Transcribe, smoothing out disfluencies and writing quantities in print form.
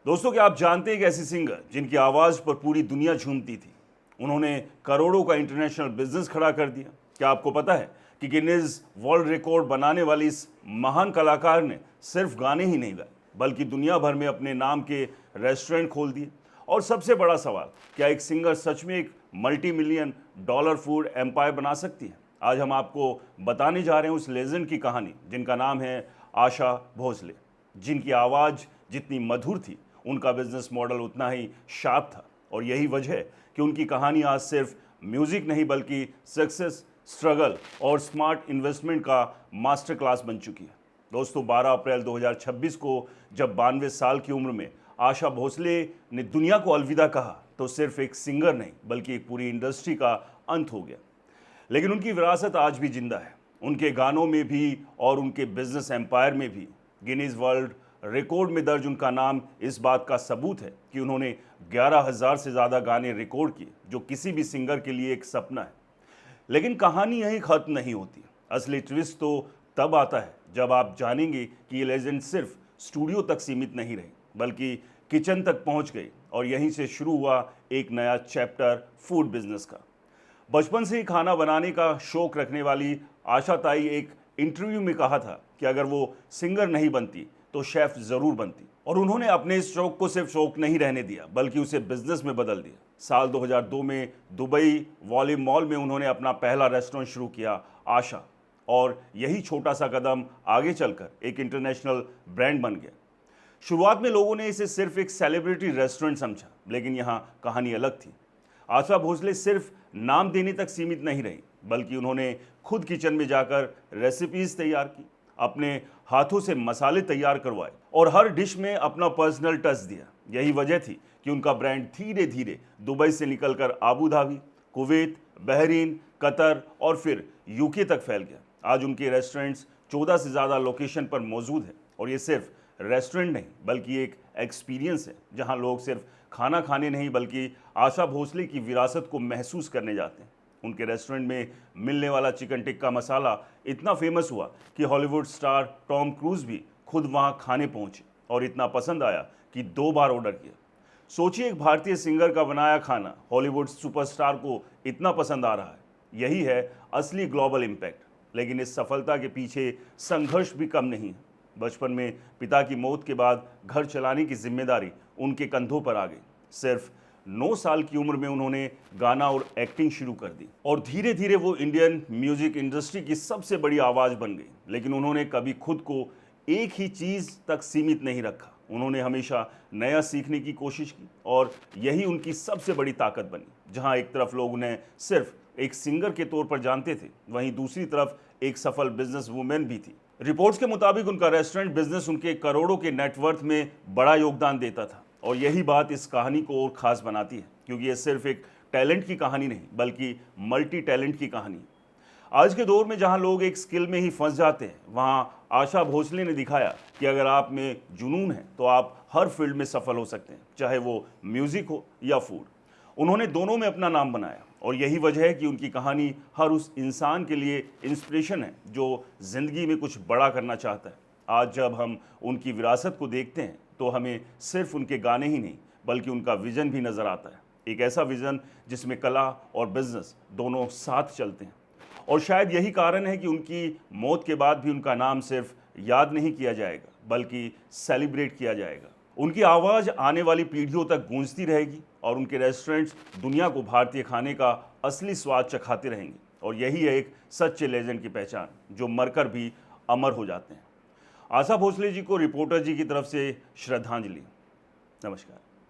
दोस्तों, क्या आप जानते हैं कि ऐसी सिंगर जिनकी आवाज़ पर पूरी दुनिया झूमती थी, उन्होंने करोड़ों का इंटरनेशनल बिजनेस खड़ा कर दिया। क्या आपको पता है कि गिनीज वर्ल्ड रिकॉर्ड बनाने वाली इस महान कलाकार ने सिर्फ गाने ही नहीं गाए, बल्कि दुनिया भर में अपने नाम के रेस्टोरेंट खोल दिए। और सबसे बड़ा सवाल, क्या एक सिंगर सच में एक multi million dollar food empire बना सकती है? आज हम आपको बताने जा रहे हैं उस लेजेंड की कहानी जिनका नाम है आशा भोसले। जिनकी आवाज़ जितनी मधुर थी, उनका बिजनेस मॉडल उतना ही शार्प था। और यही वजह है कि उनकी कहानी आज सिर्फ म्यूजिक नहीं बल्कि सक्सेस, स्ट्रगल और स्मार्ट इन्वेस्टमेंट का मास्टर क्लास बन चुकी है। दोस्तों, 12 अप्रैल 2026 को जब 92 साल की उम्र में आशा भोसले ने दुनिया को अलविदा कहा, तो सिर्फ एक सिंगर नहीं बल्कि एक पूरी इंडस्ट्री का अंत हो गया। लेकिन उनकी विरासत आज भी जिंदा है, उनके गानों में भी और उनके बिजनेस एम्पायर में भी। गिनीज वर्ल्ड रिकॉर्ड में दर्ज उनका नाम इस बात का सबूत है कि उन्होंने 11,000 से ज़्यादा गाने रिकॉर्ड किए, जो किसी भी सिंगर के लिए एक सपना है। लेकिन कहानी यहीं ख़त्म नहीं होती। असली ट्विस्ट तो तब आता है जब आप जानेंगे कि ये लेजेंड सिर्फ स्टूडियो तक सीमित नहीं रही, बल्कि किचन तक पहुंच गई। और यहीं से शुरू हुआ एक नया चैप्टर फूड बिजनेस का। बचपन से ही खाना बनाने का शौक रखने वाली आशा ताई एक इंटरव्यू में कहा था कि अगर वो सिंगर नहीं बनती तो शेफ ज़रूर बनती। और उन्होंने अपने इस शौक को सिर्फ शौक नहीं रहने दिया, बल्कि उसे बिजनेस में बदल दिया। साल 2002 में दुबई वॉल्यूम मॉल में उन्होंने अपना पहला रेस्टोरेंट शुरू किया, आशा। और यही छोटा सा कदम आगे चलकर एक इंटरनेशनल ब्रांड बन गया। शुरुआत में लोगों ने इसे सिर्फ एक सेलिब्रिटी रेस्टोरेंट समझा, लेकिन यहाँ कहानी अलग थी। आशा भोसले सिर्फ नाम देने तक सीमित नहीं रही, बल्कि उन्होंने खुद किचन में जाकर रेसिपीज तैयार की, अपने हाथों से मसाले तैयार करवाए और हर डिश में अपना पर्सनल टच दिया। यही वजह थी कि उनका ब्रांड धीरे धीरे दुबई से निकलकर Abu Dhabi, Kuwait, Bahrain, Qatar और फिर यूके तक फैल गया। आज उनके रेस्टोरेंट्स 14 से ज़्यादा लोकेशन पर मौजूद हैं। और ये सिर्फ रेस्टोरेंट नहीं बल्कि एक एक्सपीरियंस है, जहां लोग सिर्फ खाना खाने नहीं बल्कि आशा भोसले की विरासत को महसूस करने जाते हैं। उनके रेस्टोरेंट में मिलने वाला चिकन टिक्का मसाला इतना फेमस हुआ कि हॉलीवुड स्टार टॉम क्रूज भी खुद वहां खाने पहुंचे, और इतना पसंद आया कि 2 बार ऑर्डर किया। सोचिए, एक भारतीय सिंगर का बनाया खाना हॉलीवुड सुपरस्टार को इतना पसंद आ रहा है। यही है असली ग्लोबल इम्पैक्ट। लेकिन इस सफलता के पीछे संघर्ष भी कम नहीं है। बचपन में पिता की मौत के बाद घर चलाने की जिम्मेदारी उनके कंधों पर आ गई। सिर्फ 9 साल की उम्र में उन्होंने गाना और एक्टिंग शुरू कर दी, और धीरे धीरे वो इंडियन म्यूजिक इंडस्ट्री की सबसे बड़ी आवाज़ बन गई। लेकिन उन्होंने कभी खुद को एक ही चीज़ तक सीमित नहीं रखा। उन्होंने हमेशा नया सीखने की कोशिश की, और यही उनकी सबसे बड़ी ताकत बनी। जहां एक तरफ लोग उन्हें सिर्फ एक सिंगर के तौर पर जानते थे, वहीं दूसरी तरफ एक सफल बिजनेस वूमेन भी थी। रिपोर्ट्स के मुताबिक उनका रेस्टोरेंट बिजनेस उनके करोड़ों के नेटवर्थ में बड़ा योगदान देता था। और यही बात इस कहानी को और ख़ास बनाती है, क्योंकि ये सिर्फ एक टैलेंट की कहानी नहीं बल्कि मल्टी टैलेंट की कहानी। आज के दौर में जहां लोग एक स्किल में ही फंस जाते हैं, वहां आशा भोसले ने दिखाया कि अगर आप में जुनून है तो आप हर फील्ड में सफल हो सकते हैं, चाहे वो म्यूज़िक हो या फूड। उन्होंने दोनों में अपना नाम बनाया, और यही वजह है कि उनकी कहानी हर उस इंसान के लिए इंस्पिरेशन है जो ज़िंदगी में कुछ बड़ा करना चाहता है। आज जब हम उनकी विरासत को देखते हैं तो हमें सिर्फ उनके गाने ही नहीं बल्कि उनका विज़न भी नज़र आता है। एक ऐसा विज़न जिसमें कला और बिजनेस दोनों साथ चलते हैं। और शायद यही कारण है कि उनकी मौत के बाद भी उनका नाम सिर्फ याद नहीं किया जाएगा बल्कि सेलिब्रेट किया जाएगा। उनकी आवाज़ आने वाली पीढ़ियों तक गूंजती रहेगी, और उनके रेस्टोरेंट्स दुनिया को भारतीय खाने का असली स्वाद चखाते रहेंगे। और यही है एक सच्चे लेजेंड की पहचान, जो मरकर भी अमर हो जाते हैं। आशा भोसले जी को रिपोर्टर जी की तरफ से श्रद्धांजलि। नमस्कार।